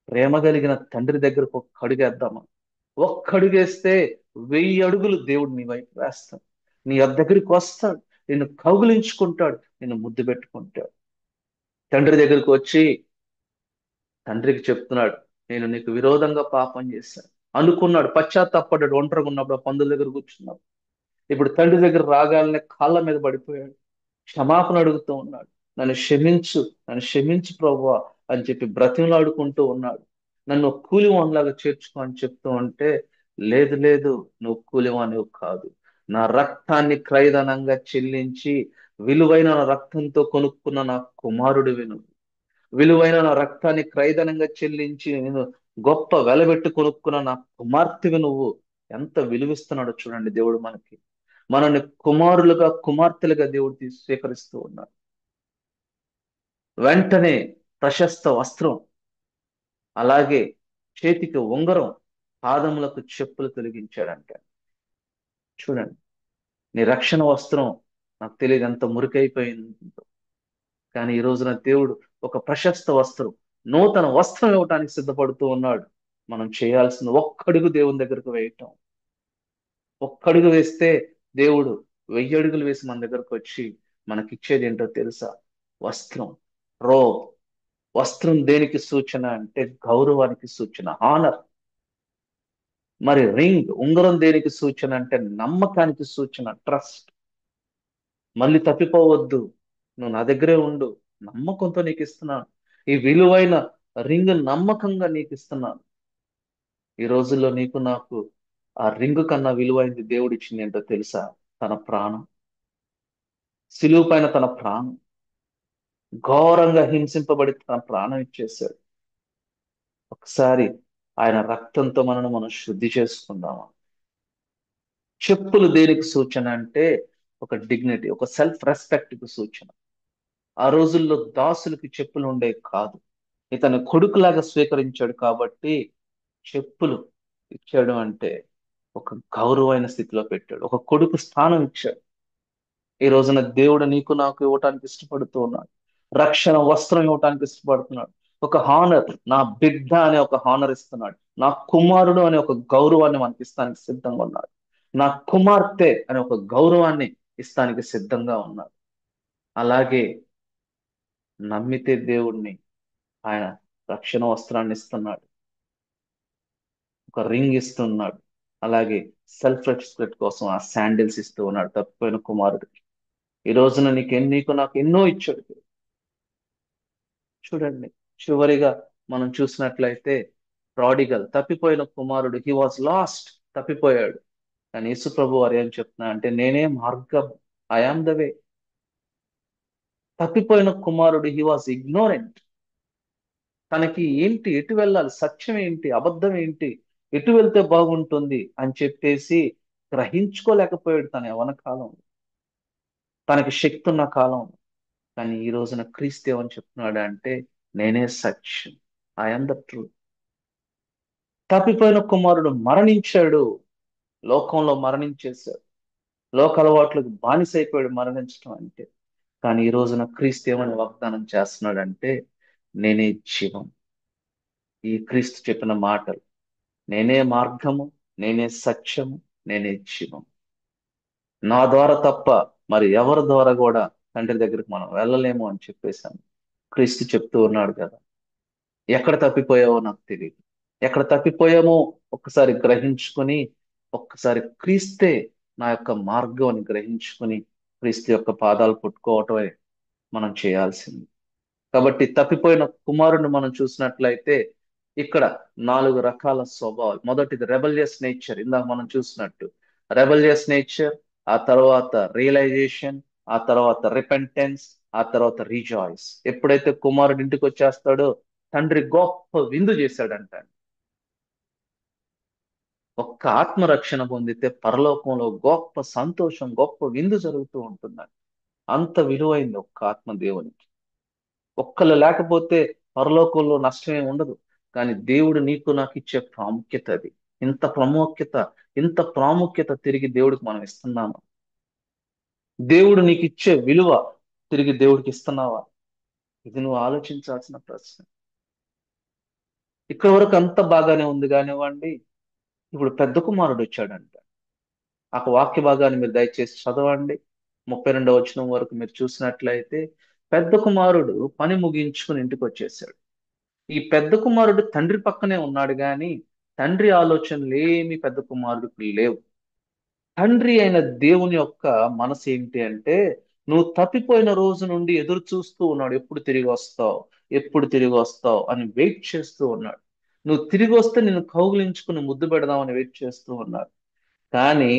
ప్రేమ కలిగిన తండ్రి దగ్గరకు ఒక్క అడుగేద్దామా? ఒక్కడుగేస్తే 1000 అడుగులు దేవుడు నీ వైపు వేస్తాడు. నీ దగ్గరికి వస్తాడు, నిన్ను కౌగిలించుకుంటాడు, నిన్ను ముద్దు పెట్టుకుంటాడు. తండ్రి దగ్గరికి వచ్చి తండ్రికి చెప్తున్నాడు, నేను నీకు విరోధంగా పాపం చేశాను అనుకున్నాడు. పశ్చాత్తాపడ్డాడు, ఒంటరిగా ఉన్నప్పుడు ఆ పందుల దగ్గర కూర్చున్నాడు. ఇప్పుడు తండ్రి దగ్గర రాగాలనే కాళ్ళ మీద పడిపోయాడు, క్షమాపణ అడుగుతూ ఉన్నాడు. నన్ను క్షమించు ప్రభువా అని చెప్పి బ్రతిమలాడుకుంటూ ఉన్నాడు. నన్ను కూలివానిలాగా చేర్చుకో అని చెప్తూ ఉంటే, లేదు లేదు, నువ్వు కూలివానివి కాదు, నా రక్తాన్ని క్రయధనంగా చెల్లించి విలువైన నా రక్తంతో కొనుక్కున్న నా కుమారుడివి నువ్వు. విలువైన నా రక్తాన్ని క్రయధనంగా చెల్లించి నేను గొప్ప వెలబెట్టు కొనుక్కున్న నా కుమార్తెవి నువ్వు. ఎంత విలువిస్తున్నాడో చూడండి దేవుడు మనకి. మనల్ని కుమారులుగా కుమార్తెలుగా దేవుడు స్వీకరిస్తూ ఉన్నాడు. వెంటనే ప్రశస్త వస్త్రం, అలాగే చేతికి ఉంగరం, పాదములకు చెప్పులు తొలగించాడంట. చూడండి, నీ రక్షణ వస్త్రం నాకు తెలియదు ఎంత మురికైపోయిందో, కానీ ఈ రోజున దేవుడు ఒక ప్రశస్త వస్త్రం, నూతన వస్త్రం ఇవ్వటానికి సిద్ధపడుతూ ఉన్నాడు. మనం చేయాల్సిన ఒక్కడుగు దేవుని దగ్గరకు వేయటం. ఒక్కడుగు వేస్తే దేవుడు 1000 అడుగులు వేసి మన దగ్గరకు వచ్చి మనకిచ్చేది ఏంటో తెలుసా? వస్త్రం. రో వస్త్రం దేనికి సూచన అంటే గౌరవానికి సూచన, ఆనర్. మరి రింగ్, ఉంగరం దేనికి సూచన అంటే నమ్మకానికి సూచన, ట్రస్ట్. మళ్ళీ తప్పిపోవద్దు, నువ్వు నా దగ్గరే ఉండు, నమ్మకంతో నీకు ఇస్తున్నాను ఈ విలువైన రింగ్, నమ్మకంగా నీకు ఇస్తున్నాను. ఈ రోజుల్లో నీకు నాకు ఆ రింగు కన్నా విలువైంది దేవుడు ఇచ్చింది ఏంటో తెలుసా? తన ప్రాణం. సిలువ పైన తన ప్రాణం. ఘోరంగా హింసింపబడి తన ప్రాణం ఇచ్చేశాడు. ఒకసారి ఆయన రక్తంతో మనం శుద్ధి చేసుకుందామా? చెప్పులు దేనికి సూచన అంటే ఒక డిగ్నిటీ, ఒక సెల్ఫ్ రెస్పెక్ట్ కు సూచన. ఆ రోజుల్లో దాసులకు చెప్పులు ఉండేవి కాదు. ఇతను కొడుకులాగా స్వీకరించాడు కాబట్టి చెప్పులు ఇచ్చాడు అంటే ఒక గౌరవమైన స్థితిలో పెట్టాడు, ఒక కొడుకు స్థానం ఇచ్చాడు. ఈ రోజున దేవుడు నీకు నాకు ఇవ్వటానికి ఇష్టపడుతూ ఉన్నాడు. రక్షణ వస్త్రం ఇవ్వటానికి ఇష్టపడుతున్నాడు. ఒక హానర్, నా బిడ్డ అనే ఒక హానర్ ఇస్తున్నాడు. నా కుమారుడు అనే ఒక గౌరవాన్ని మనకి ఇస్తానికి సిద్ధంగా ఉన్నాడు. నా కుమార్తె అనే ఒక గౌరవాన్ని ఇస్తానికి సిద్ధంగా ఉన్నాడు. అలాగే నమ్మితే దేవుణ్ణి ఆయన రక్షణ వస్త్రాన్ని ఇస్తున్నాడు, ఒక రింగ్ ఇస్తున్నాడు. అలాగే సెల్ఫ్ రెస్పెక్ట్ కోసం ఆ శాండిల్స్ ఇస్తూ ఉన్నాడు తప్పిపోయిన కుమారుడికి. ఈ రోజున నీకు నాకు ఎన్నో ఇచ్చాడు. చూడండి, చివరిగా మనం చూసినట్లయితే ప్రాడిగల్, తప్పిపోయిన కుమారుడు, హీ వాజ్ లాస్ట్, తప్పిపోయాడు. కానీ యేసు ప్రభు వారు ఏం చెప్తున్నా అంటే నేనే మార్గం, ఐ ఆమ్ ద వే. తప్పిపోయిన కుమారుడు, హీ వాజ్ ఇగ్నోరెంట్. తనకి ఏంటి, ఎటు వెళ్ళాలి, సత్యం ఏంటి, అబద్ధం ఏంటి, ఎటు వెళ్తే బాగుంటుంది అని చెప్పేసి గ్రహించుకోలేకపోయాడు తన యవన కాలం, తనకి శక్తి ఉన్న కాలం. కానీ ఈ రోజున క్రీస్తు ఏమని చెప్తున్నాడు అంటే నేనే సత్యం, ఐఎమ్ ద ట్రూత్. తప్పిపోయిన కుమారుడు మరణించాడు, లోకంలో మరణించేశాడు, లోక అలవాట్లకు బానిసైపోయాడు మరణించడం అంటే. కానీ ఈ రోజున క్రీస్తు ఏమని వాగ్దానం చేస్తున్నాడంటే నేనే జీవం. ఈ క్రీస్తు చెప్పిన మాటలు, నేనే మార్గము, నేనే సత్యము, నేనే జీవం. నా ద్వారా తప్ప మరి ఎవరి ద్వారా కూడా తండ్రి దగ్గరికి మనం వెళ్ళలేము అని చెప్పేశాను. క్రీస్తు చెప్తూ ఉన్నాడు కదా. ఎక్కడ తప్పిపోయావో నాకు తెలియదు. ఎక్కడ తప్పిపోయామో ఒక్కసారి గ్రహించుకొని, ఒక్కసారి క్రీస్తే నా యొక్క మార్గం అని గ్రహించుకొని క్రీస్తు యొక్క పాదాలు పట్టుకోవటమే మనం చేయాల్సింది. కాబట్టి తప్పిపోయిన కుమారుని మనం చూసినట్లయితే ఇక్కడ 4 రకాల స్వభావాలు. మొదటిది రెబలియస్ నేచర్, ఇందాక మనం చూసినట్టు రెబలియస్ నేచర్, ఆ తర్వాత రియలైజేషన్, ఆ తర్వాత రిపెంటెన్స్, ఆ తర్వాత రీజాయిస్. ఎప్పుడైతే కుమారుడు ఇంటికి వచ్చేస్తాడో తండ్రి గొప్ప విందు చేశాడంట. ఒక్క ఆత్మరక్షణ పొందితే పరలోకంలో గొప్ప సంతోషం, గొప్ప విందు జరుగుతూ ఉంటుందండి. అంత విలువైంది ఒక్క ఆత్మ దేవునికి. ఒక్కళ్ళు లేకపోతే పరలోకంలో నష్టమే ఉండదు. కానీ దేవుడు నీకు నాకు ఇచ్చే ప్రాముఖ్యత అది. ఇంత ప్రాముఖ్యత, ఇంత ప్రాముఖ్యత తిరిగి దేవుడికి మనం ఇస్తున్నామా? దేవుడు నీకు ఇచ్చే విలువ తిరిగి దేవుడికి ఇస్తున్నావా? ఇది నువ్వు ఆలోచించాల్సిన ప్రశ్న. ఇక్కడ వరకు అంత బాగానే ఉంది కానివ్వండి. ఇప్పుడు పెద్ద కుమారుడు వచ్చాడంట. ఆ వాక్య భాగాన్ని మీరు దయచేసి చదవండి. 32వ వచనం వరకు మీరు చూసినట్లయితే పెద్ద కుమారుడు పని ముగించుకుని ఇంటికి వచ్చేసాడు. ఈ పెద్ద కుమారుడు తండ్రి పక్కనే ఉన్నాడు గాని తండ్రి ఆలోచనలు ఏమి పెద్ద కుమారుడికి లేవు. తండ్రి అయిన దేవుని యొక్క మనసు ఏంటి అంటే నువ్వు తప్పిపోయిన రోజు నుండి ఎదురు చూస్తూ ఉన్నాడు. ఎప్పుడు తిరిగి వస్తావు, ఎప్పుడు తిరిగి వస్తావు అని వెయిట్ చేస్తూ ఉన్నాడు. నువ్వు తిరిగి వస్తే నిన్ను కౌగిలించుకుని ముద్దు పెడదామని వెయిట్ చేస్తూ ఉన్నాడు. కానీ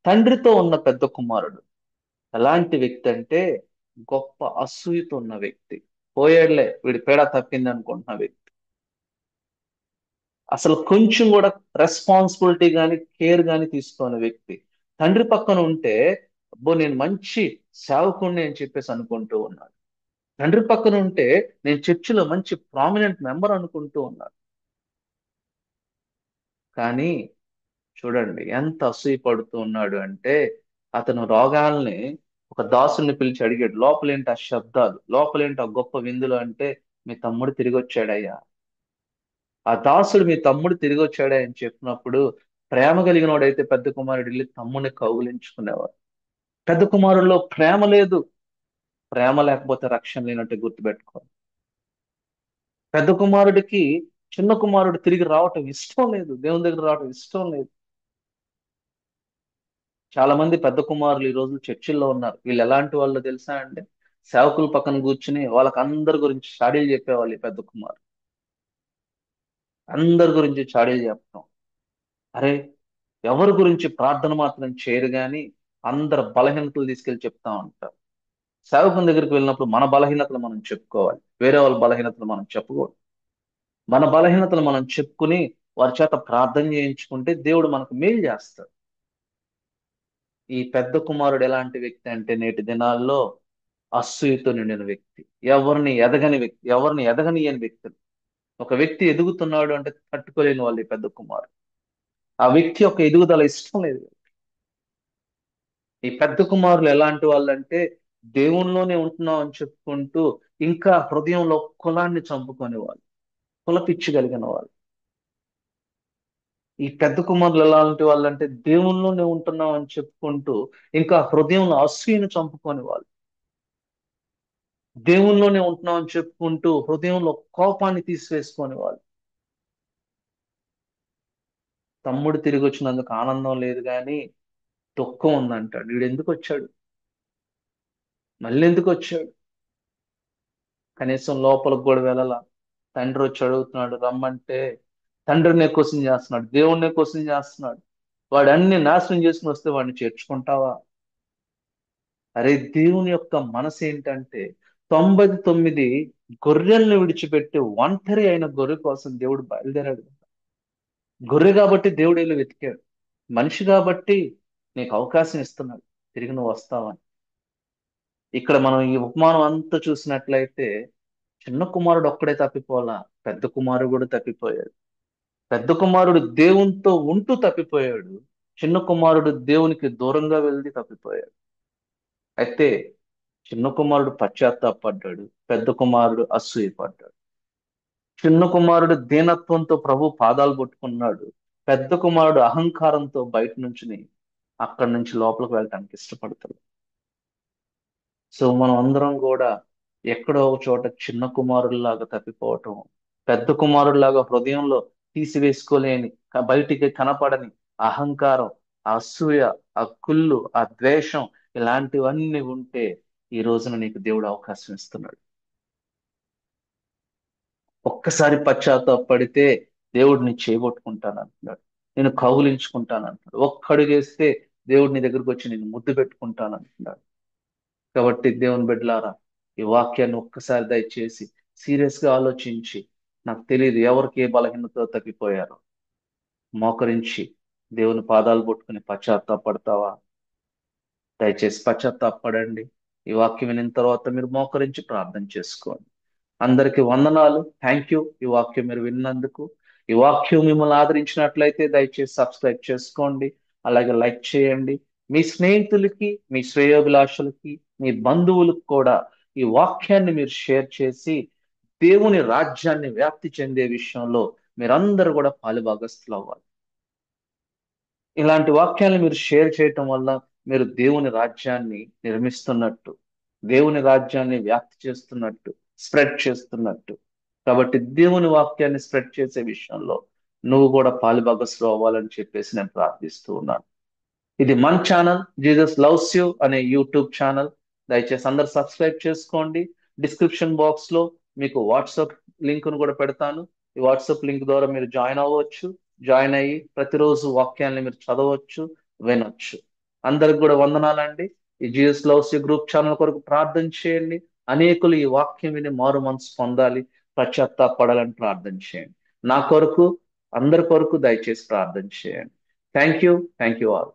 తండ్రితో ఉన్న పెద్ద కుమారుడు ఎలాంటి వ్యక్తి అంటే గొప్ప అసూయతో ఉన్న వ్యక్తి. పోయాడులే వీడి పేడ తప్పింది అనుకుంటున్న వ్యక్తి. అసలు కొంచెం కూడా రెస్పాన్సిబిలిటీ కానీ కేర్ కానీ తీసుకోని వ్యక్తి. తండ్రి పక్కన ఉంటే అబ్బో నేను మంచి సేవకుణ్ణి అని చెప్పేసి అనుకుంటూ ఉన్నాడు. తండ్రి పక్కన ఉంటే నేను చర్చిలో మంచి ప్రామినెంట్ మెంబర్ అనుకుంటూ ఉన్నాడు. కానీ చూడండి ఎంత అసూయ పడుతూ ఉన్నాడు అంటే అతను రోగాల్ని ఒక దాసుని పిలిచి అడిగాడు, లోపలేంటి ఆ శబ్దాలు, లోపలేంటి ఆ గొప్ప విందులు అంటే మీ తమ్ముడు తిరిగి వచ్చాడయ్యా. ఆ దాసుడు మీ తమ్ముడు తిరిగి వచ్చాడే అని చెప్పినప్పుడు ప్రేమ కలిగిన వాడైతే పెద్ద కుమారుడు వెళ్ళి తమ్ముడిని కౌగిలించుకునేవాడు. పెద్ద కుమారుల్లో ప్రేమ లేదు. ప్రేమ లేకపోతే రక్షణ లేనట్టు గుర్తుపెట్టుకోవాలి. పెద్ద కుమారుడికి చిన్న కుమారుడు తిరిగి రావటం ఇష్టం లేదు, దేవుని దగ్గర రావటం ఇష్టం లేదు. చాలా మంది పెద్ద కుమారులు ఈ రోజు చర్చిల్లో ఉన్నారు. వీళ్ళు ఎలాంటి వాళ్ళు తెలుసా అండి? సేవకుల పక్కన కూర్చుని వాళ్ళకి అందరి గురించి చాడీలు చెప్పేవాళ్ళు. ఈ పెద్ద కుమారు అందరి గురించి చాడీలు చెప్పడం. అరే, ఎవరి గురించి ప్రార్థన మాత్రం చేయరు గాని అందరు బలహీనతలు తీసుకెళ్లి చెప్తా ఉంటారు. సేవకుని దగ్గరికి వెళ్ళినప్పుడు మన బలహీనతలు మనం చెప్పుకోవాలి, వేరే వాళ్ళ బలహీనతలు మనం చెప్పకూడదు. మన బలహీనతలు మనం చెప్పుకుని వారి చేత ప్రార్థన చేయించుకుంటే దేవుడు మనకు మేలు చేస్తాడు. ఈ పెద్ద కుమారుడు ఎలాంటి వ్యక్తి అంటే నేటి దినాల్లో అసూయతో నిండిన వ్యక్తి, ఎవరిని ఎదగనియని వ్యక్తి. ఒక వ్యక్తి ఎదుగుతున్నాడు అంటే తట్టుకోలేని వాళ్ళు ఈ పెద్ద కుమారుడు. ఆ వ్యక్తి యొక్క ఎదుగుదల ఇష్టం లేదు. ఈ పెద్ద కుమారులు ఎలాంటి వాళ్ళంటే దేవునిలోనే ఉంటున్నాం అని చెప్పుకుంటూ ఇంకా హృదయంలో కులాన్ని చంపుకునే వాళ్ళు, కుల పిచ్చి కలిగిన వాళ్ళు. ఈ పెద్ద కుమారులు ఎలాంటి వాళ్ళంటే దేవునిలోనే ఉంటున్నాం అని చెప్పుకుంటూ ఇంకా హృదయంలో అసూయను చంపుకునే వాళ్ళు. దేవునిలోనే ఉంటున్నాం అని చెప్పుకుంటూ హృదయంలో కోపాన్ని తీసివేసుకునే వాళ్ళు. తమ్ముడు తిరిగి వచ్చినందుకు ఆనందం లేదు కానీ దుఃఖం ఉందంటాడు. వీడు ఎందుకు వచ్చాడు, మళ్ళీ ఎందుకు వచ్చాడు, కనీసం లోపలికి కూడా వెళ్ళాల. తండ్రి వచ్చి అడుగుతున్నాడు రమ్మంటే తండ్రినే క్వశ్చన్ చేస్తున్నాడు, దేవుణ్ణే క్వశ్చన్ చేస్తున్నాడు. వాడు అన్ని నాశనం చేసుకుని వస్తే వాడిని చేర్చుకుంటావా? అరే, దేవుని యొక్క మనసు ఏంటంటే 99 గొర్రెల్ని విడిచిపెట్టి ఒంటరి అయిన గొర్రె కోసం దేవుడు బయలుదేరాడు. గొర్రె కాబట్టి దేవుడు వెళ్ళి వెతికాడు. మనిషి కాబట్టి నీకు అవకాశం ఇస్తున్నాడు, తిరిగి నువ్వు వస్తావని. ఇక్కడ మనం ఈ ఉపమానం అంతా చూసినట్లయితే చిన్న కుమారుడు ఒక్కడే తప్పిపోలా, పెద్ద కుమారుడు కూడా తప్పిపోయాడు. పెద్ద కుమారుడు దేవునితో ఉంటూ తప్పిపోయాడు, చిన్న కుమారుడు దేవునికి దూరంగా వెళ్ళి తప్పిపోయాడు. అయితే చిన్న కుమారుడు పశ్చాత్తాపడ్డాడు, పెద్ద కుమారుడు అసూయపడ్డాడు. చిన్న కుమారుడు దీనత్వంతో ప్రభు పాదాలు పట్టుకున్నాడు, పెద్ద కుమారుడు అహంకారంతో బయట నుంచుని అక్కడి నుంచి లోపలికి వెళ్ళటానికి ఇష్టపడతాడు. సో మనం అందరం కూడా ఎక్కడో ఒక చోట చిన్న కుమారుడిలాగా తప్పిపోవటం, పెద్ద కుమారుడిలాగా హృదయంలో తీసివేసుకోలేని బయటికి కనపడని అహంకారం, ఆ అసూయ, ఆ కుళ్ళు, ఆ ద్వేషం, ఇలాంటివన్నీ ఉంటే ఈ రోజున నీకు దేవుడు అవకాశం ఇస్తున్నాడు. ఒక్కసారి పశ్చాత్తాపడితే దేవుడు నీ చేయగొట్టుకుంటాను అంటున్నాడు, నేను కౌగిలించుకుంటాను అంటున్నాడు. ఒక్క అడుగేస్తే దేవుడు నీ దగ్గరకు వచ్చి నేను ముద్దు పెట్టుకుంటాను అంటున్నాడు. కాబట్టి దేవుని బిడ్డలారా, ఈ వాక్యాన్ని ఒక్కసారి దయచేసి సీరియస్ గా ఆలోచించి, నాకు తెలియదు ఎవరికి ఏ బలహీనతతో తప్పిపోయారో, మోకరించి దేవుని పాదాలు పట్టుకుని పశ్చాత్తాపడతావా? దయచేసి పశ్చాత్తాపడండి. ఈ వాక్యం వినిన తర్వాత మీరు మోకరించి ప్రార్థన చేసుకోండి. అందరికి వందనాలు, థ్యాంక్ యూ ఈ వాక్యం మీరు విన్నందుకు. ఈ వాక్యం మిమ్మల్ని ఆదరించినట్లయితే దయచేసి సబ్స్క్రైబ్ చేసుకోండి, అలాగే లైక్ చేయండి. మీ స్నేహితులకి, మీ శ్రేయోభిలాషులకి, మీ బంధువులకు కూడా ఈ వాక్యాన్ని మీరు షేర్ చేసి దేవుని రాజ్యాన్ని వ్యాప్తి చెందే విషయంలో మీరందరూ కూడా పాలుభాగస్తులు అవ్వాలి. ఇలాంటి వాక్యాలను మీరు షేర్ చేయటం వల్ల మీరు దేవుని రాజ్యాన్ని నిర్మిస్తున్నట్టు, దేవుని రాజ్యాన్ని వ్యాప్తి చేస్తున్నట్టు, స్ప్రెడ్ చేస్తున్నట్టు. కాబట్టి దేవుని వాక్యాన్ని స్ప్రెడ్ చేసే విషయంలో నువ్వు కూడా పాలుభాగస్లు అవ్వాలని చెప్పేసి నేను ప్రార్థిస్తూ ఉన్నాను. ఇది మన ఛానల్ జీసస్ లవ్స్ యూ అనే యూట్యూబ్ ఛానల్. దయచేసి అందరు సబ్స్క్రైబ్ చేసుకోండి. డిస్క్రిప్షన్ బాక్స్ లో మీకు వాట్సాప్ లింక్ ను కూడా పెడతాను. ఈ వాట్సాప్ లింక్ ద్వారా మీరు జాయిన్ అవ్వచ్చు. జాయిన్ అయ్యి ప్రతిరోజు వాక్యాన్ని మీరు చదవచ్చు, వినొచ్చు. అందరికి కూడా వందనాలండి. ఈ Jesus loves you group channel కొరకు ప్రార్థన చేయండి. అనేకులు ఈ వాక్యం విని మారు మనసు పొందాలి, పశ్చాత్తాపడాలని ప్రార్థన చేయండి. నా కొరకు, అందరి కొరకు దయచేసి ప్రార్థన చేయండి. Thank you all.